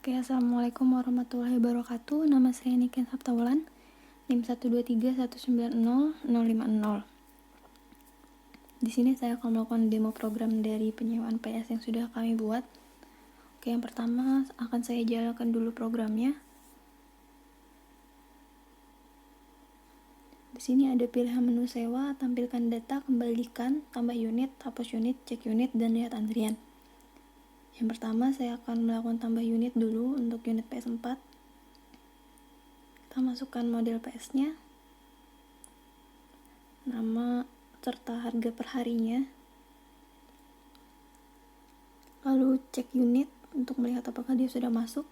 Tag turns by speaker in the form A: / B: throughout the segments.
A: Oke, assalamualaikum warahmatullahi wabarakatuh. Nama saya Niken Saptaulan, NIM 123190050. Di sini saya akan melakukan demo program dari penyewaan PS yang sudah kami buat. Oke, yang pertama akan saya jalankan dulu programnya. Di sini ada pilihan menu sewa, tampilkan data, kembalikan, tambah unit, hapus unit, cek unit, dan lihat antrian. Yang pertama saya akan melakukan tambah unit dulu untuk unit PS4. Kita masukkan model PS-nya, nama serta harga per harinya. Lalu cek unit untuk melihat apakah dia sudah masuk.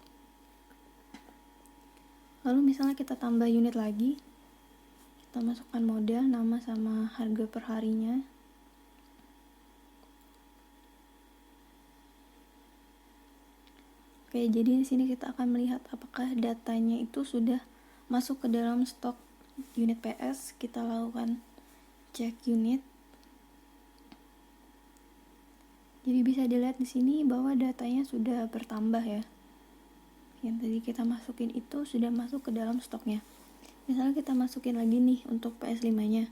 A: Lalu misalnya kita tambah unit lagi, kita masukkan model, nama sama harga per harinya. Oke, jadi di sini kita akan melihat apakah datanya itu sudah masuk ke dalam stok unit PS. Kita lakukan cek unit. Jadi bisa dilihat di sini bahwa datanya sudah bertambah ya. Yang tadi kita masukin itu sudah masuk ke dalam stoknya. Misalnya kita masukin lagi nih untuk PS5-nya.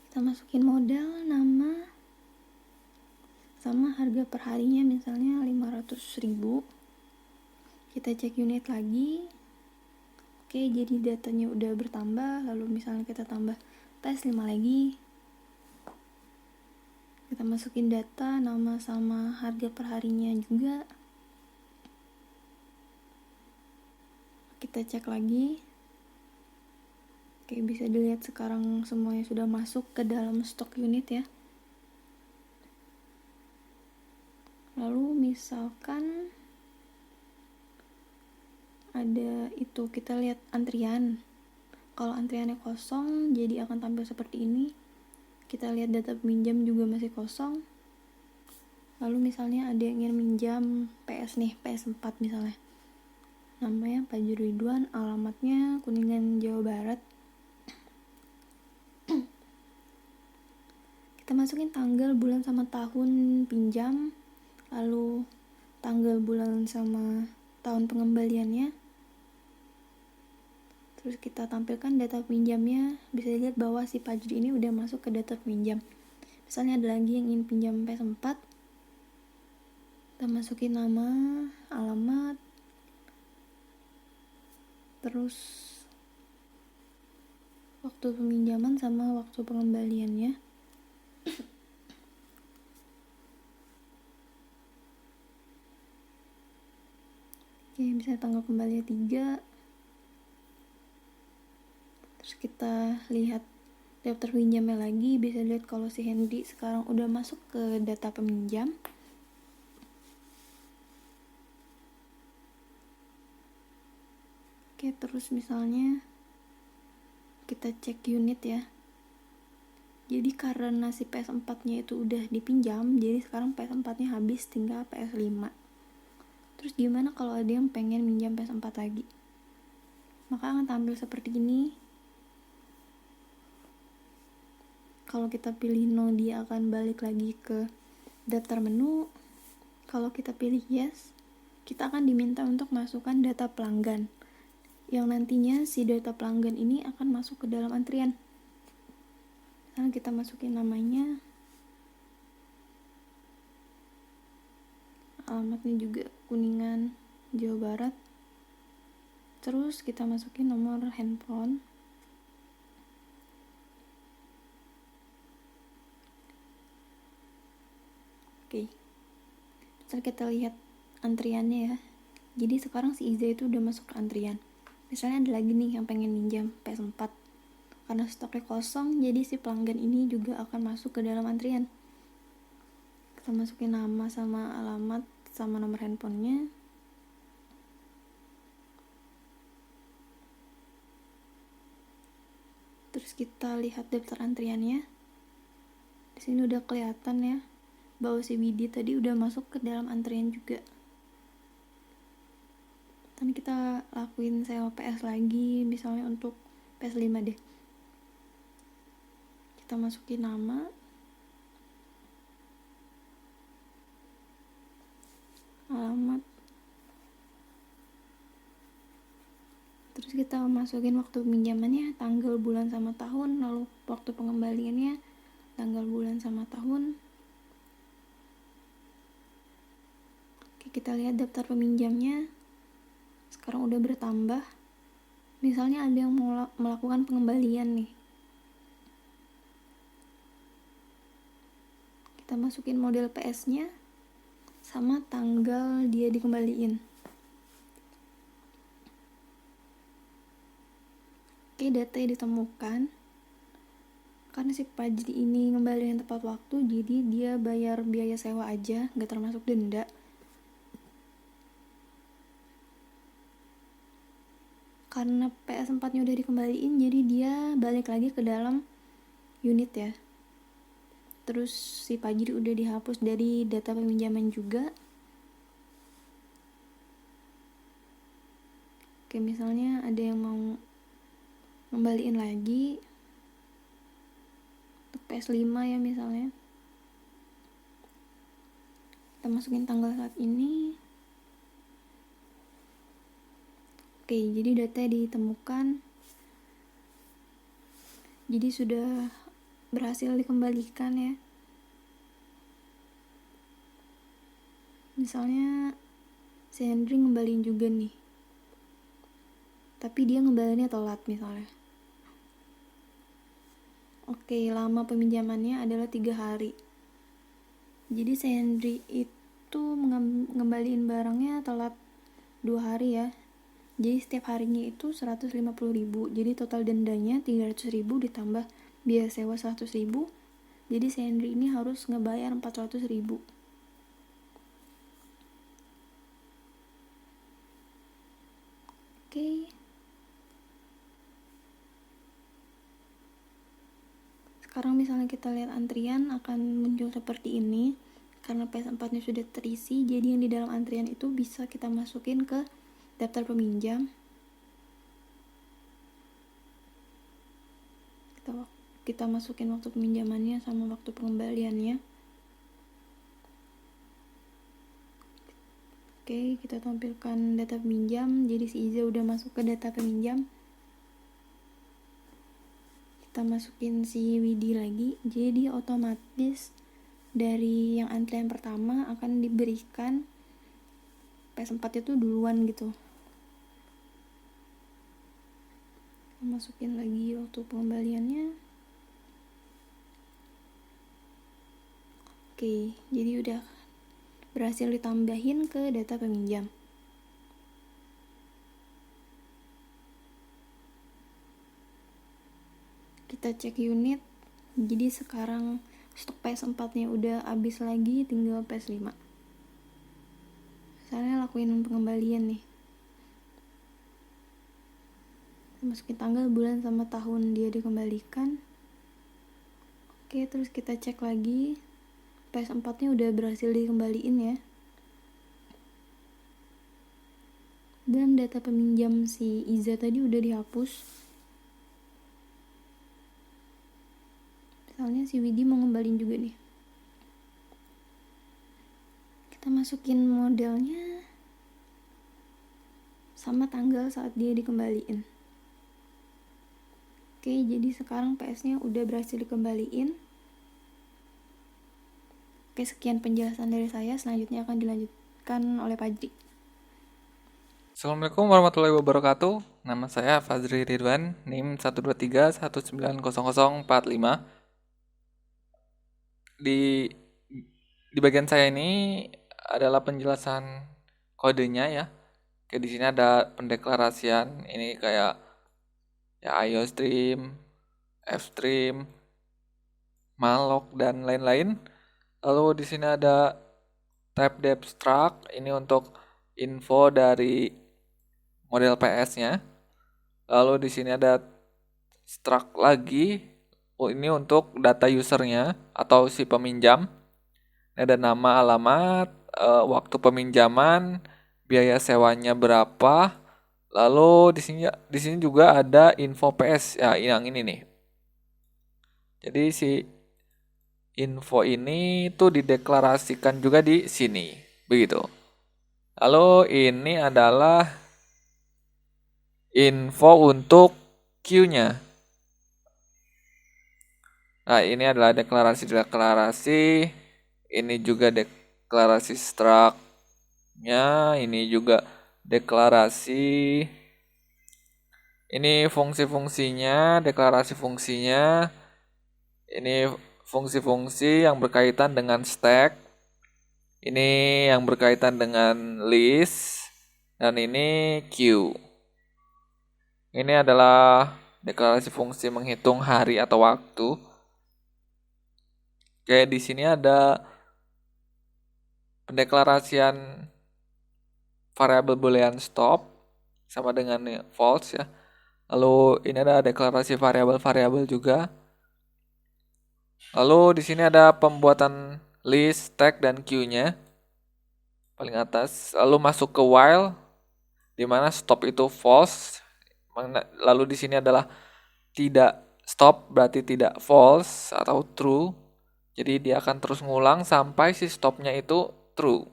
A: Kita masukin model, nama, sama harga per harinya misalnya 500.000. Kita cek unit lagi. Oke, jadi datanya udah bertambah. Lalu misalnya kita tambah PS5 lagi. Kita masukin data, nama sama harga per harinya juga. Kita cek lagi. Oke, bisa dilihat sekarang semuanya sudah masuk ke dalam stok unit ya. Lalu misalkan ada itu, kita lihat antrian. Kalau antriannya kosong, jadi akan tampil seperti ini. Kita lihat data peminjam juga masih kosong. Lalu misalnya ada yang ingin minjam PS nih, PS4 misalnya. Namanya Pak Ridwan, alamatnya Kuningan, Jawa Barat. Kita masukin tanggal, bulan, sama tahun pinjam. Lalu tanggal, bulan, sama tahun pengembaliannya. Terus kita tampilkan data pinjamnya. Bisa dilihat bahwa si Fajri ini udah masuk ke data pinjam. Misalnya ada lagi yang ingin pinjam PS4. Kita masukin nama, alamat, terus waktu peminjaman sama waktu pengembaliannya. Oke, bisa tanggal kembalinya 3. Terus kita lihat daftar pinjamnya lagi. Bisa lihat kalau si Hendy sekarang udah masuk ke data peminjam. Oke, terus misalnya kita cek unit ya. Jadi karena si PS4-nya itu udah dipinjam, jadi sekarang PS4-nya habis, tinggal PS5. Terus gimana kalau ada yang pengen minjam PS4 lagi? Maka akan tampil seperti ini. Kalau kita pilih no, dia akan balik lagi ke daftar menu. Kalau kita pilih yes, kita akan diminta untuk masukkan data pelanggan, yang nantinya si data pelanggan ini akan masuk ke dalam antrian. Sekarang kita masukin namanya, alamatnya juga Kuningan, Jawa Barat. Terus kita masukin nomor handphone. Oke, setelah kita lihat antriannya ya. Jadi sekarang si Iza itu udah masuk ke antrian. Misalnya ada lagi nih yang pengen minjam PS4. Karena stoknya kosong, jadi si pelanggan ini juga akan masuk ke dalam antrian. Kita masukin nama sama alamat sama nomor handphonenya. Terus kita lihat daftar antriannya. Di sini udah kelihatan ya bahwa si Widi tadi udah masuk ke dalam antrian juga. Dan kita lakuin sewa PS lagi, misalnya untuk PS5 deh. Kita masukin nama. alamat, terus kita masukin waktu peminjamannya, tanggal, bulan, sama tahun, lalu waktu pengembaliannya tanggal, bulan, sama tahun. Oke, kita lihat daftar peminjamnya sekarang udah bertambah. Misalnya ada yang mau melakukan pengembalian nih, kita masukin model PS-nya sama tanggal dia dikembaliin. Oke, data ditemukan. Karena si Fajri ini ngembaliin tepat waktu, jadi dia bayar biaya sewa aja, gak termasuk denda. Karena PS4-nya udah dikembaliin, jadi dia balik lagi ke dalam unit ya. Terus si Fajri udah dihapus dari data peminjaman juga. Oke, misalnya ada yang mau ngembaliin lagi untuk PS5 ya misalnya, kita masukin tanggal saat ini. Oke, jadi data ditemukan, jadi sudah berhasil dikembalikan ya. Misalnya si Henry ngembaliin juga nih, tapi dia ngembalinya telat misalnya. Oke, lama peminjamannya adalah 3 hari. Jadi si Henry itu ngembaliin barangnya telat 2 hari ya. Jadi setiap harinya itu 150.000. Jadi total dendanya 300.000 ditambah biaya sewa 100.000. Jadi si Henry ini harus ngebayar 400.000. Oke. Sekarang misalnya kita lihat antrian akan muncul seperti ini. Karena PS4-nya sudah terisi, jadi yang di dalam antrian itu bisa kita masukin ke daftar peminjam. Kita masukin waktu peminjamannya sama waktu pengembaliannya. Oke, kita tampilkan data peminjam. Jadi si Iza udah masuk ke data peminjam. Kita masukin si Widi lagi, jadi otomatis dari yang antrian pertama akan diberikan PS4 itu duluan gitu. Kita masukin lagi waktu pengembaliannya. Oke, jadi udah berhasil ditambahin ke data peminjam. Kita cek unit, jadi sekarang stok PS4 nya udah habis lagi, tinggal PS5. Misalnya lakuin pengembalian nih, masukin tanggal, bulan, sama tahun dia dikembalikan. Oke, terus kita cek lagi PS4 nya udah berhasil dikembaliin ya. Dan data peminjam si Iza tadi udah dihapus. Misalnya si Widi mau ngembalin juga nih, kita masukin modelnya sama tanggal saat dia dikembaliin. Oke, jadi sekarang PS-nya udah berhasil dikembaliin. Oke, sekian penjelasan dari saya. Selanjutnya akan dilanjutkan oleh Fajri.
B: Assalamualaikum warahmatullahi wabarakatuh. Nama saya Fazri Ridwan, NIM 123190045. Di bagian saya ini adalah penjelasan kodenya ya. Kayak di sini ada pendeklarasian ini kayak ya IOStream, Fstream, malloc dan lain-lain. Lalu di sini ada tab debstruct ini untuk info dari model PS-nya. Lalu di sini ada struct lagi. Ini untuk data usernya atau si peminjam. Ini ada nama, alamat, waktu peminjaman, biaya sewanya berapa. Lalu di sini juga ada info PS ya, yang ini nih. Jadi si info ini tuh dideklarasikan juga di sini, begitu. Lalu ini adalah info untuk queue-nya. Nah, ini adalah deklarasi-deklarasi. Ini juga deklarasi struct-nya. Ini juga deklarasi. Ini fungsi-fungsinya, deklarasi fungsinya. Ini fungsi-fungsi yang berkaitan dengan stack. Ini yang berkaitan dengan list. Dan ini queue. Ini adalah deklarasi fungsi menghitung hari atau waktu. Kayak di sini ada pendeklarasian variabel boolean stop sama dengan false ya. Lalu ini ada deklarasi variabel-variabel juga. Lalu di sini ada pembuatan list, tag dan queue-nya paling atas. Lalu masuk ke while di mana stop itu false. Lalu di sini adalah tidak stop berarti tidak false atau true. Jadi dia akan terus ngulang sampai si stopnya itu true.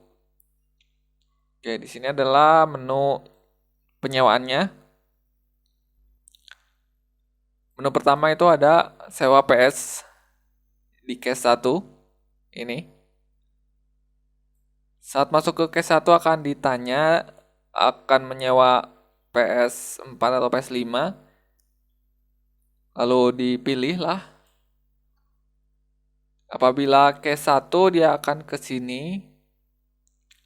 B: Oke, di sini adalah menu penyewaannya. Menu pertama itu ada sewa PS di case 1 ini. Saat masuk ke case 1 akan ditanya akan menyewa PS4 atau PS5. Lalu dipilih lah. Apabila case 1 dia akan ke sini.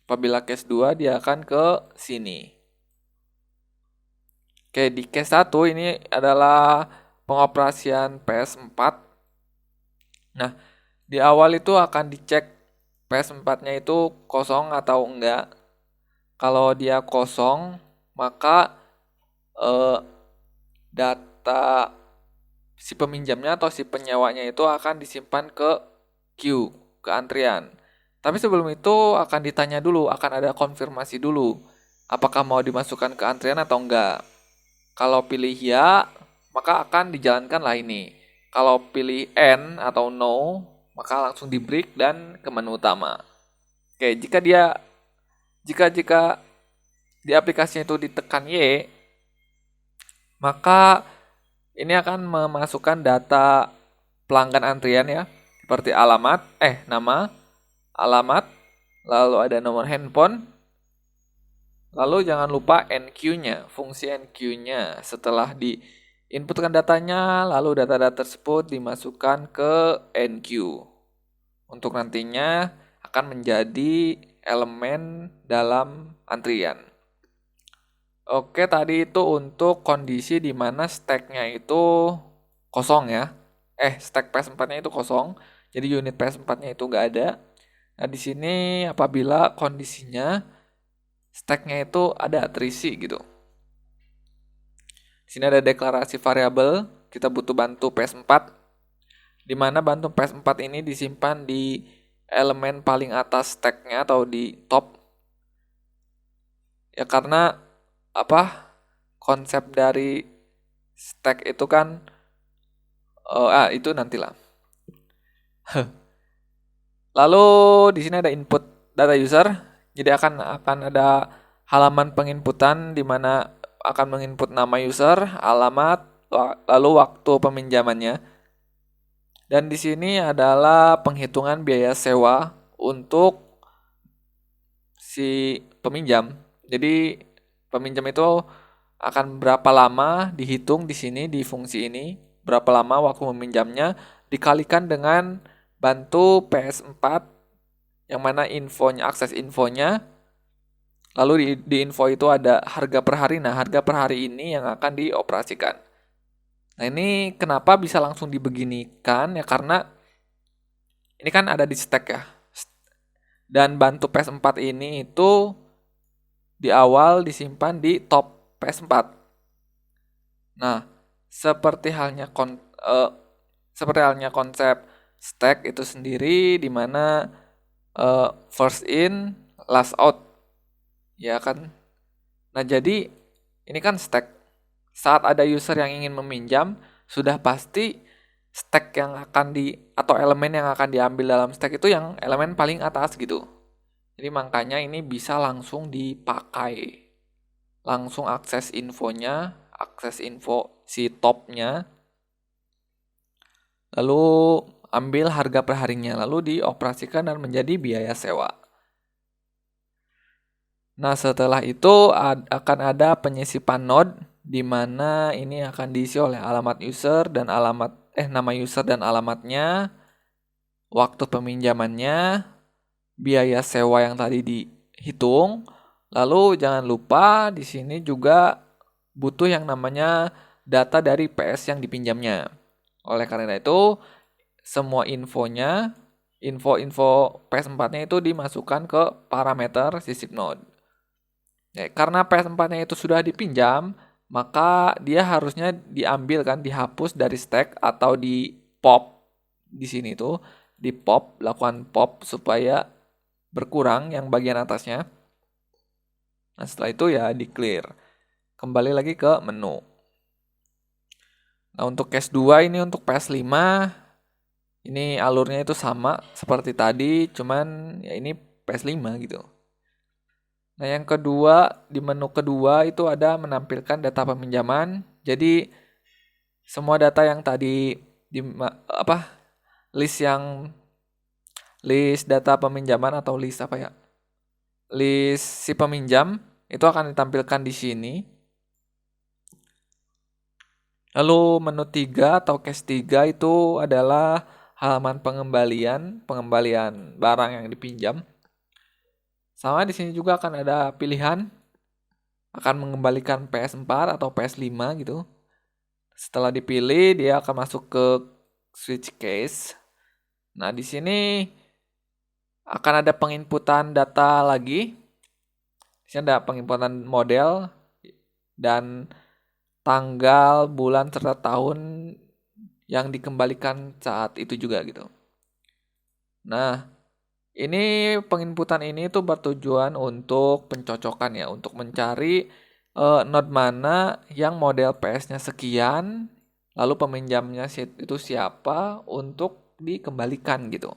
B: Apabila case 2 dia akan ke sini. Oke, di case 1 ini adalah pengoperasian PS4. Nah, di awal itu akan dicek PS4-nya itu kosong atau enggak. Kalau dia kosong, maka data si peminjamnya atau si penyewanya itu akan disimpan ke queue, ke antrian. Tapi sebelum itu akan ditanya dulu, akan ada konfirmasi dulu. Apakah mau dimasukkan ke antrian atau enggak. Kalau pilih ya, maka akan dijalankan lah ini. Kalau pilih N atau no, maka langsung di break dan ke menu utama. Oke, jika di aplikasinya itu ditekan Y, maka ini akan memasukkan data pelanggan antrian ya, seperti nama, alamat, lalu ada nomor handphone, lalu jangan lupa NQ-nya, fungsi NQ-nya. Setelah diinputkan datanya, lalu data-data tersebut dimasukkan ke NQ. Untuk nantinya akan menjadi elemen dalam antrian. Oke, tadi itu untuk kondisi di mana stack-nya itu kosong ya. Stack PS4-nya itu kosong. Jadi unit PS4-nya itu nggak ada. Nah, di sini apabila kondisinya stack-nya itu ada terisi gitu. Di sini ada deklarasi variabel, kita butuh bantu PS4. Di mana bantu PS4 ini disimpan di elemen paling atas stack-nya atau di top. Ya karena konsep dari stack itu kan itu nantilah. Lalu di sini ada input data user. Jadi akan ada halaman penginputan di mana akan menginput nama user, alamat, lalu waktu peminjamannya. Dan di sini adalah penghitungan biaya sewa untuk si peminjam. Jadi peminjam itu akan berapa lama dihitung di sini di fungsi ini, berapa lama waktu meminjamnya dikalikan dengan bantu PS4 yang mana akses infonya, lalu di info itu ada harga per hari. Nah, harga per hari ini yang akan dioperasikan. Nah, ini kenapa bisa langsung dibeginikan ya, karena ini kan ada di stack ya. Dan bantu PS4 ini itu di awal disimpan di top PS4. Nah, seperti halnya konsep stack itu sendiri di mana first in, last out. Ya kan? Nah, jadi ini kan stack. Saat ada user yang ingin meminjam, sudah pasti stack yang akan atau elemen yang akan diambil dalam stack itu yang elemen paling atas gitu. Jadi makanya ini bisa langsung dipakai. Langsung akses infonya, akses info si topnya, lalu ambil harga per harinya, lalu dioperasikan dan menjadi biaya sewa. Nah, setelah itu akan ada penyisipan node di mana ini akan diisi oleh alamat user dan nama user dan alamatnya, waktu peminjamannya, biaya sewa yang tadi dihitung. Lalu jangan lupa di sini juga butuh yang namanya data dari PS yang dipinjamnya. Oleh karena itu, semua info-info PS4-nya itu dimasukkan ke parameter sysib node. Ya, karena PS4-nya itu sudah dipinjam, maka dia harusnya diambil kan, dihapus dari stack atau di pop. Di sini tuh di pop, lakukan pop supaya berkurang yang bagian atasnya. Nah, setelah itu ya di clear. Kembali lagi ke menu. Nah, untuk case 2 ini untuk PS5, ini alurnya itu sama seperti tadi, cuman ya ini PS5 gitu. Nah, yang kedua, di menu kedua itu ada menampilkan data peminjaman. Jadi semua data yang tadi di list data peminjaman atau list apa ya? List si peminjam itu akan ditampilkan di sini. Lalu menu 3 atau case 3 itu adalah halaman pengembalian barang yang dipinjam. Sama di sini juga akan ada pilihan akan mengembalikan PS4 atau PS5 gitu. Setelah dipilih, dia akan masuk ke switch case. Nah, di sini akan ada penginputan data lagi. Di sini ada penginputan model dan tanggal, bulan, serta tahun yang dikembalikan saat itu juga gitu. Nah, ini penginputan ini tuh bertujuan untuk pencocokan ya, untuk mencari node mana yang model PS-nya sekian, lalu peminjamnya itu siapa untuk dikembalikan gitu.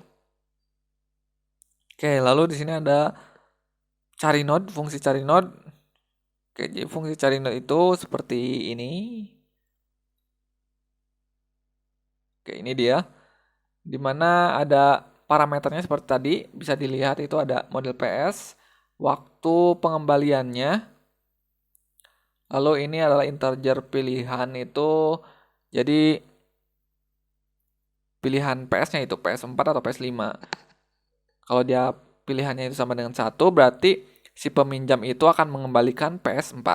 B: Oke, lalu di sini ada cari node, fungsi cari node. Oke, jadi fungsi cari node itu seperti ini. Oke, ini dia. Di mana ada parameternya seperti tadi, bisa dilihat itu ada model PS, waktu pengembaliannya, lalu ini adalah integer pilihan itu, jadi pilihan PS-nya itu PS4 atau PS5. Kalau dia pilihannya itu sama dengan 1, berarti si peminjam itu akan mengembalikan PS4.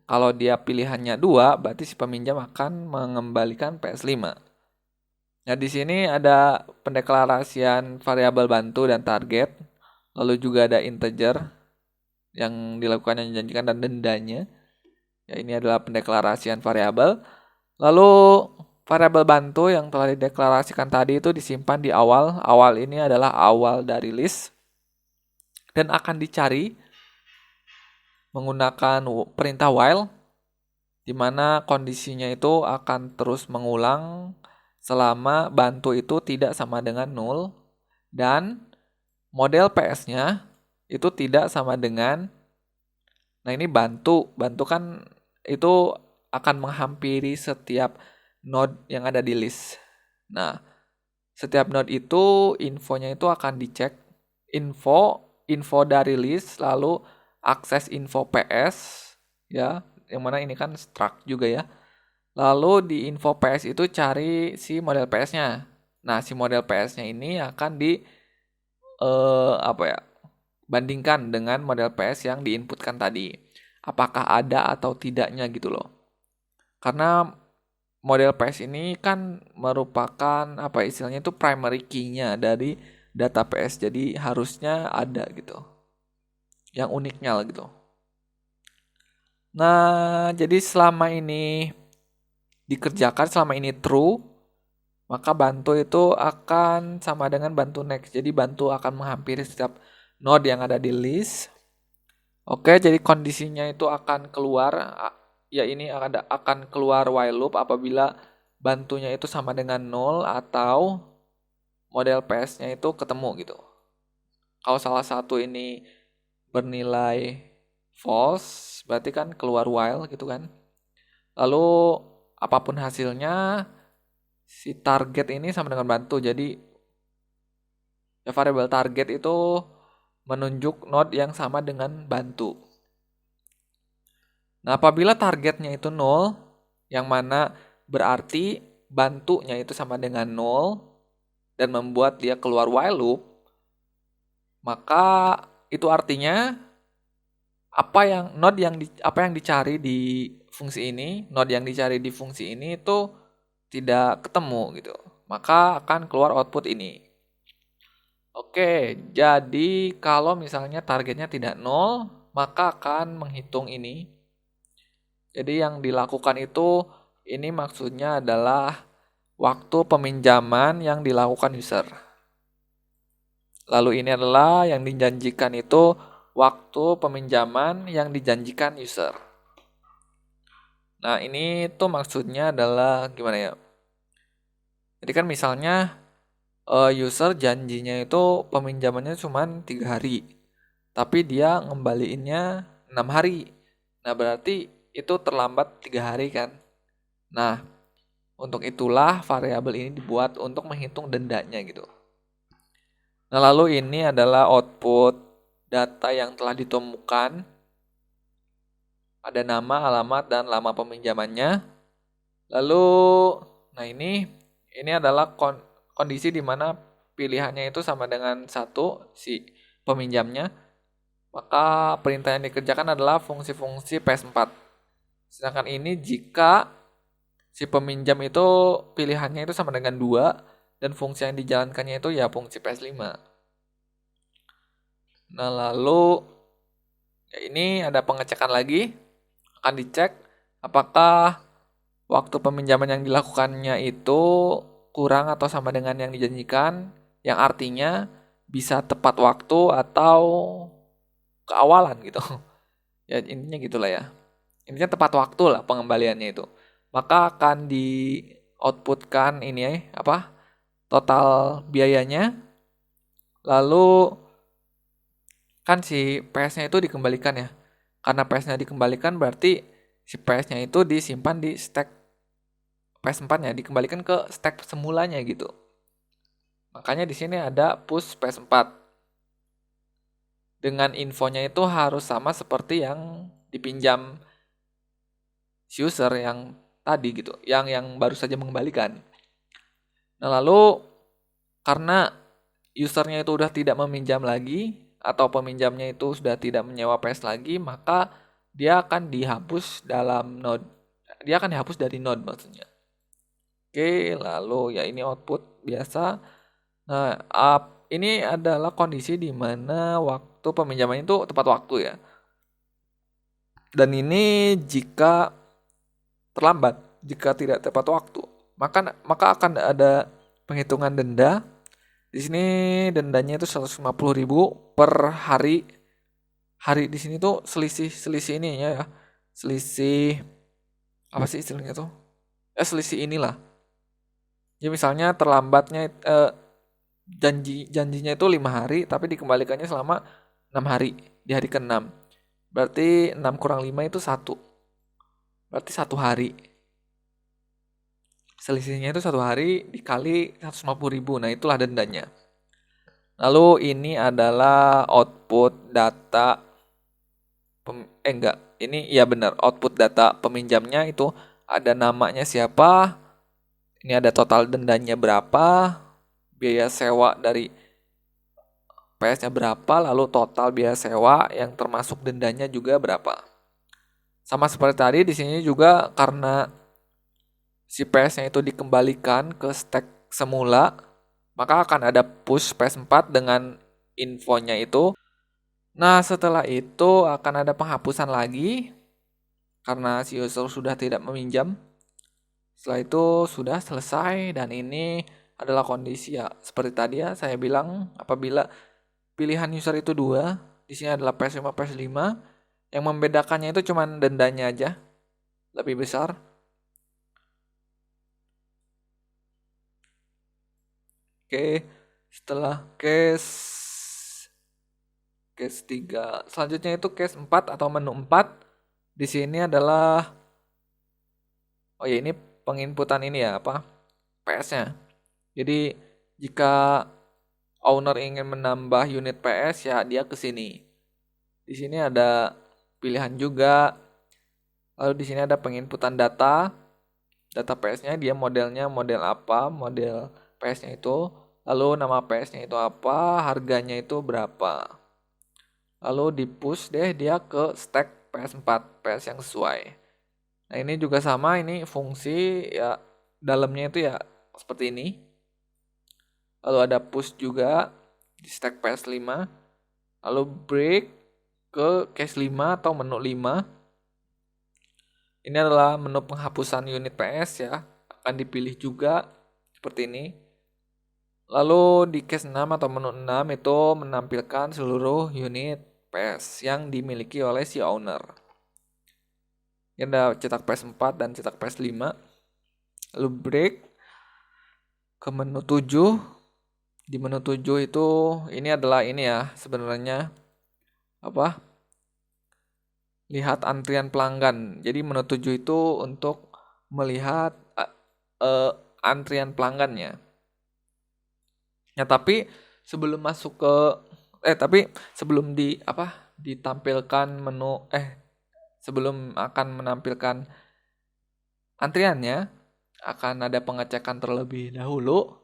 B: Kalau dia pilihannya 2, berarti si peminjam akan mengembalikan PS5. Nah, di sini ada pendeklarasian variabel bantu dan target, lalu juga ada integer yang dilakukan yang dijanjikan dan dendanya. Ya, ini adalah pendeklarasian variabel. Lalu variabel bantu yang telah dideklarasikan tadi itu disimpan di awal. Awal ini adalah awal dari list dan akan dicari menggunakan perintah while, di mana kondisinya itu akan terus mengulang selama bantu itu tidak sama dengan 0 dan model PS-nya itu tidak sama dengan, nah ini bantu kan itu akan menghampiri setiap node yang ada di list. Nah, setiap node itu infonya itu akan dicek info dari list, lalu akses info PS ya, yang mana ini kan struct juga ya. Lalu di info PS itu cari si model PS-nya. Nah, si model PS-nya ini akan bandingkan dengan model PS yang diinputkan tadi. Apakah ada atau tidaknya gitu loh. Karena model PS ini kan merupakan istilahnya itu primary key-nya dari data PS. Jadi harusnya ada gitu. Yang uniknya lah gitu. Nah, jadi selama ini dikerjakan, selama ini true, maka bantu itu akan sama dengan bantu next. Jadi bantu akan menghampiri setiap node yang ada di list. Oke, jadi kondisinya itu akan keluar, ya ini akan keluar while loop apabila bantunya itu sama dengan 0 atau model PS-nya itu ketemu gitu. Kalau salah satu ini bernilai false, berarti kan keluar while gitu kan. Lalu apapun hasilnya, si target ini sama dengan bantu. Jadi ya variabel target itu menunjuk node yang sama dengan bantu. Nah, apabila targetnya itu 0, yang mana berarti bantunya itu sama dengan 0 dan membuat dia keluar while loop, maka itu artinya apa yang dicari di fungsi ini, node yang dicari di fungsi ini itu tidak ketemu gitu. Maka akan keluar output ini. Oke, jadi kalau misalnya targetnya tidak 0, maka akan menghitung ini. Jadi yang dilakukan itu, ini maksudnya adalah waktu peminjaman yang dilakukan user. Lalu ini adalah yang dijanjikan itu waktu peminjaman yang dijanjikan user. Nah, ini tuh maksudnya adalah gimana ya? Jadi kan misalnya user janjinya itu peminjamannya cuma 3 hari. Tapi dia ngembaliinnya 6 hari. Nah, berarti itu terlambat 3 hari kan? Nah, untuk itulah variabel ini dibuat untuk menghitung dendanya gitu. Nah, lalu ini adalah output data yang telah ditemukan. Ada nama, alamat, dan lama peminjamannya. Lalu, nah ini adalah kondisi di mana pilihannya itu sama dengan satu si peminjamnya. Maka perintah yang dikerjakan adalah fungsi-fungsi PS4. Sedangkan ini jika si peminjam itu pilihannya itu sama dengan 2 dan fungsi yang dijalankannya itu ya fungsi PS5. Nah, lalu ya ini ada pengecekan lagi. Akan dicek apakah waktu peminjaman yang dilakukannya itu kurang atau sama dengan yang dijanjikan, yang artinya bisa tepat waktu atau keawalan gitu. Ya intinya gitulah ya. Intinya tepat waktu lah pengembaliannya itu. Maka akan di outputkan ini ya, apa? Total biayanya. Lalu kan si PS-nya itu dikembalikan ya. Karena PS-nya dikembalikan berarti si PS-nya itu disimpan di stack PS4-nya, dikembalikan ke stack semulanya gitu. Makanya di sini ada push PS4. Dengan infonya itu harus sama seperti yang dipinjam si user yang tadi gitu, yang baru saja mengembalikan. Nah, lalu karena usernya itu udah tidak meminjam lagi atau peminjamnya itu sudah tidak menyewa PS lagi, maka dia akan dihapus dalam node. Dia akan dihapus dari node maksudnya. Oke, lalu ya ini output biasa. Nah, ini adalah kondisi di mana waktu peminjaman itu tepat waktu ya. Dan ini jika terlambat, jika tidak tepat waktu, maka akan ada penghitungan denda. Di sini dendanya itu 150.000 per hari. Hari di sini tuh selisih ininya ya. Selisih apa sih istilahnya tuh? Selisih inilah. Ya misalnya terlambatnya janjinya itu 5 hari tapi dikembalikannya selama 6 hari di hari ke-6. Berarti 6 kurang 5 itu 1. Berarti 1 hari. Selisihnya itu 1 hari dikali 150.000. Nah, itulah dendanya. Lalu ini adalah output data enggak. Ini iya benar, output data peminjamnya itu ada namanya siapa, ini ada total dendanya berapa, biaya sewa dari PS-nya berapa, lalu total biaya sewa yang termasuk dendanya juga berapa. Sama seperti tadi di sini juga karena si PS-nya itu dikembalikan ke stack semula, maka akan ada push PS4 dengan infonya itu. Nah, setelah itu akan ada penghapusan lagi karena si user sudah tidak meminjam. Setelah itu sudah selesai dan ini adalah kondisi ya seperti tadi ya saya bilang apabila pilihan user itu 2, di sini adalah PS5 PS5, yang membedakannya itu cuma dendanya aja lebih besar. Oke, setelah case case 3. Selanjutnya itu case 4 atau menu 4. Di sini adalah ini penginputan ini ya, PS-nya. Jadi jika owner ingin menambah unit PS ya dia ke sini. Di sini ada pilihan juga. Lalu di sini ada penginputan data. Data PS-nya dia modelnya model apa, model PS-nya itu. Lalu nama PS-nya itu apa, harganya itu berapa. Lalu di-push deh dia ke stack PS4, PS yang sesuai. Nah, ini juga sama, ini fungsi ya dalamnya itu ya seperti ini. Lalu ada push juga di stack PS5. Lalu break ke case 5 atau menu 5. Ini adalah menu penghapusan unit PS ya. Akan dipilih juga seperti ini. Lalu di case 6 atau menu 6 itu menampilkan seluruh unit PS yang dimiliki oleh si owner. Ini ada cetak PS4 dan cetak PS5. Lalu break ke menu 7. Di menu 7 itu ini adalah ini ya sebenarnya lihat antrian pelanggan. Jadi menu 7 itu untuk melihat antrian pelanggannya. Ya tapi sebelum masuk ke sebelum ditampilkan menu sebelum akan menampilkan antriannya akan ada pengecekan terlebih dahulu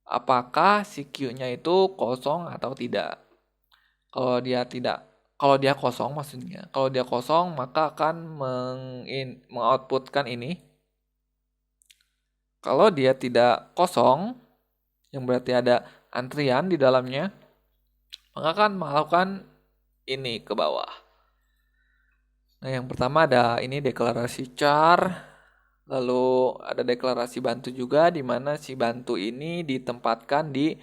B: apakah si queue-nya itu kosong atau tidak. Kalau dia kosong maksudnya. Kalau dia kosong maka akan mengoutputkan ini. Kalau dia tidak kosong, yang berarti ada antrian di dalamnya, maka akan melakukan ini ke bawah. Nah, yang pertama ada ini deklarasi char, lalu ada deklarasi bantu juga di mana si bantu ini ditempatkan di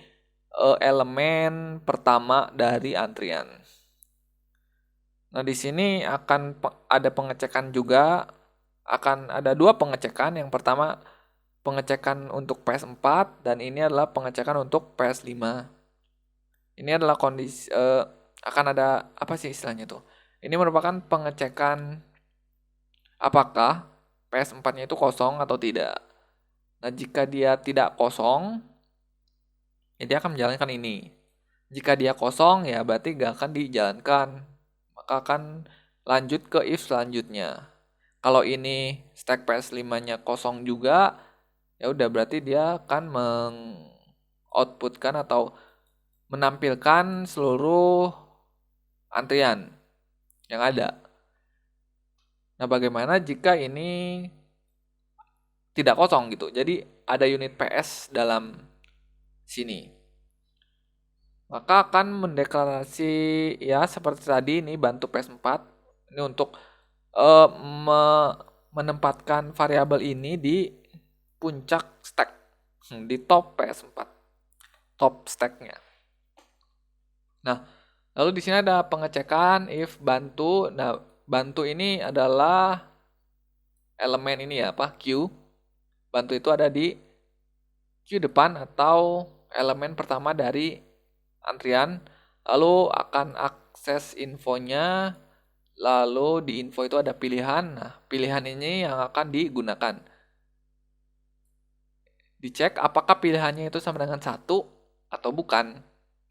B: elemen pertama dari antrian. Nah, di sini akan ada pengecekan juga, akan ada 2 pengecekan. Yang pertama pengecekan untuk PS4 dan ini adalah pengecekan untuk PS5. Ini adalah kondisi akan ada apa sih istilahnya tuh? Ini merupakan pengecekan apakah PS4-nya itu kosong atau tidak. Nah, jika dia tidak kosong, ya dia akan menjalankan ini. Jika dia kosong, ya berarti gak akan dijalankan. Maka akan lanjut ke if selanjutnya. Kalau ini stack PS5-nya kosong juga, ya udah berarti dia akan mengoutputkan atau menampilkan seluruh antrian yang ada. Nah, bagaimana jika ini tidak kosong gitu? Jadi ada unit PS dalam sini. Maka akan mendeklarasi ya seperti tadi ini bantu PS4. Ini untuk menempatkan variabel ini di puncak stack, di top PS4, top stacknya. Nah, lalu di sini ada pengecekan if bantu. Nah, bantu ini adalah elemen ini ya, queue. Bantu itu ada di queue depan atau elemen pertama dari antrian. Lalu akan akses infonya. Lalu di info itu ada pilihan. Nah, pilihan ini yang akan digunakan. Dicek apakah pilihannya itu sama dengan 1 atau bukan.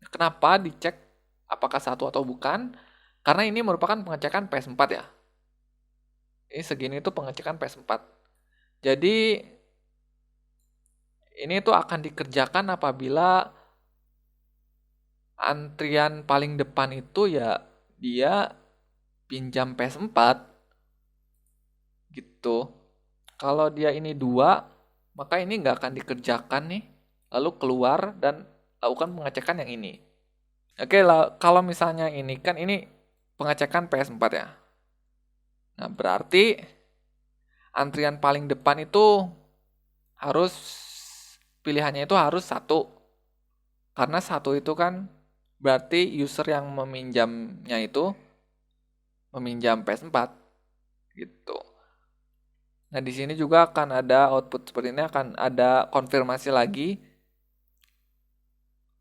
B: Kenapa dicek apakah 1 atau bukan? Karena ini merupakan pengecekan PS4 ya. Ini segini itu pengecekan PS4. Jadi ini tuh akan dikerjakan apabila antrian paling depan itu ya dia pinjam PS4 gitu. Kalau dia ini 2, maka ini nggak akan dikerjakan nih. Lalu keluar dan lakukan pengecekan yang ini. Oke, kalau misalnya ini kan ini pengecekan PS4 ya. Nah, berarti antrian paling depan itu harus pilihannya itu harus 1. Karena 1 itu kan berarti user yang meminjamnya itu meminjam PS4 gitu. Nah, di sini juga akan ada output seperti ini, akan ada konfirmasi lagi.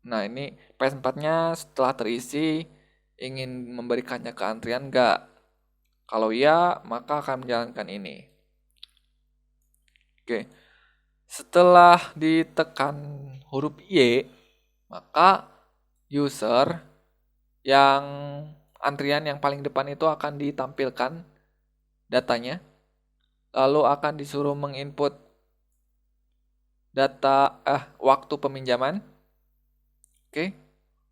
B: Nah, ini PS4-nya setelah terisi ingin memberikannya ke antrian enggak? Kalau iya, maka akan menjalankan ini. Oke. Setelah ditekan huruf Y, maka user yang antrian yang paling depan itu akan ditampilkan datanya, lalu akan disuruh menginput waktu peminjaman. Oke.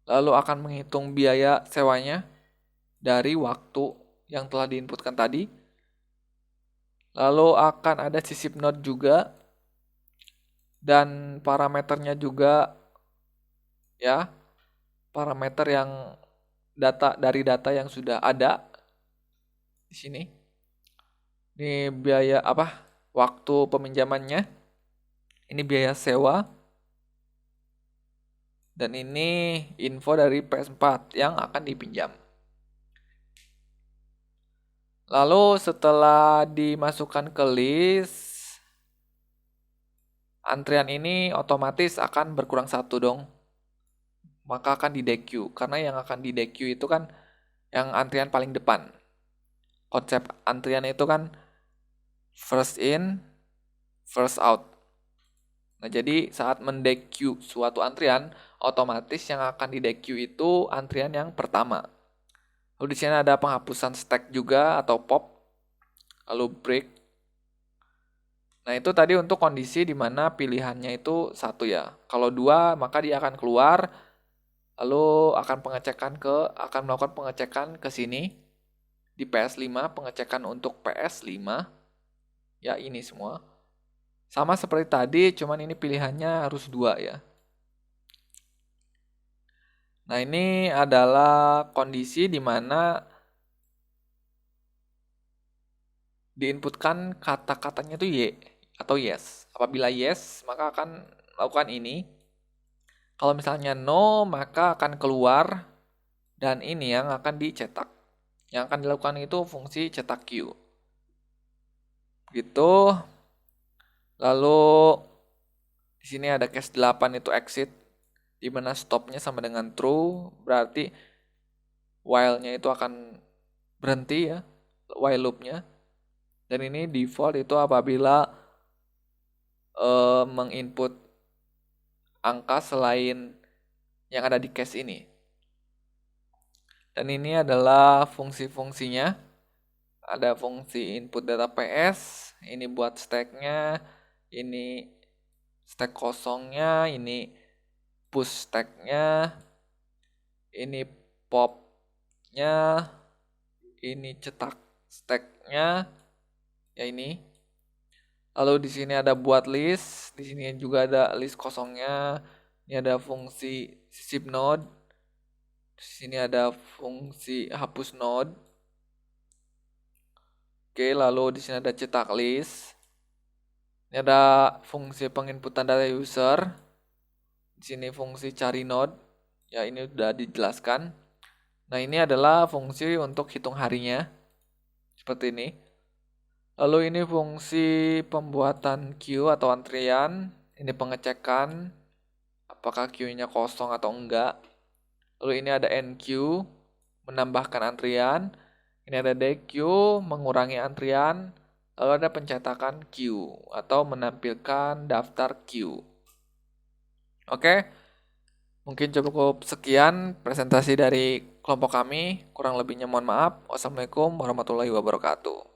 B: Lalu akan menghitung biaya sewanya dari waktu yang telah diinputkan tadi. Lalu akan ada sisip node juga dan parameternya juga ya. Parameter yang dari data yang sudah ada di sini. Ini biaya waktu peminjamannya. Ini biaya sewa. Dan ini info dari PS4 yang akan dipinjam. Lalu setelah dimasukkan ke list, antrian ini otomatis akan berkurang 1 dong. Maka akan di dequeue. Karena yang akan di dequeue itu kan yang antrian paling depan. Konsep antrian itu kan first in, first out. Nah, jadi saat mendequeue suatu antrian, otomatis yang akan di dequeue itu antrian yang pertama. Lalu di sini ada penghapusan stack juga atau pop, lalu break. Nah, itu tadi untuk kondisi di mana pilihannya itu 1 ya. Kalau 2, maka dia akan keluar, lalu akan melakukan pengecekan ke sini di PS5, pengecekan untuk PS5. Ya, ini semua. Sama seperti tadi, cuman ini pilihannya harus 2 ya. Nah, ini adalah kondisi di mana diinputkan kata-katanya itu Y atau yes. Apabila yes, maka akan lakukan ini. Kalau misalnya no, maka akan keluar dan ini yang akan dicetak. Yang akan dilakukan itu fungsi cetak Q. Gitu. Lalu di sini ada case 8 itu exit, di mana stopnya sama dengan true, berarti while-nya itu akan berhenti ya, while loop-nya. Dan ini default itu apabila menginput angka selain yang ada di case ini. Dan ini adalah fungsi-fungsinya. Ada fungsi input data PS, ini buat stack-nya, ini stack kosongnya, ini push stack-nya, ini pop-nya, ini cetak stack-nya, ya ini. Lalu di sini ada buat list, di sini juga ada list kosongnya, ini ada fungsi sisip node, di sini ada fungsi hapus node. Oke, lalu di sini ada cetak list. Ini ada fungsi penginputan data user. Di sini fungsi cari node. Ya, ini sudah dijelaskan. Nah, ini adalah fungsi untuk hitung harinya. Seperti ini. Lalu ini fungsi pembuatan queue atau antrian. Ini pengecekan apakah queue-nya kosong atau enggak. Lalu ini ada enqueue, menambahkan antrian. Ini ada dequeue, mengurangi antrian. Lalu ada pencetakan queue atau menampilkan daftar queue. Oke, mungkin cukup sekian presentasi dari kelompok kami. Kurang lebihnya mohon maaf. Wassalamualaikum warahmatullahi wabarakatuh.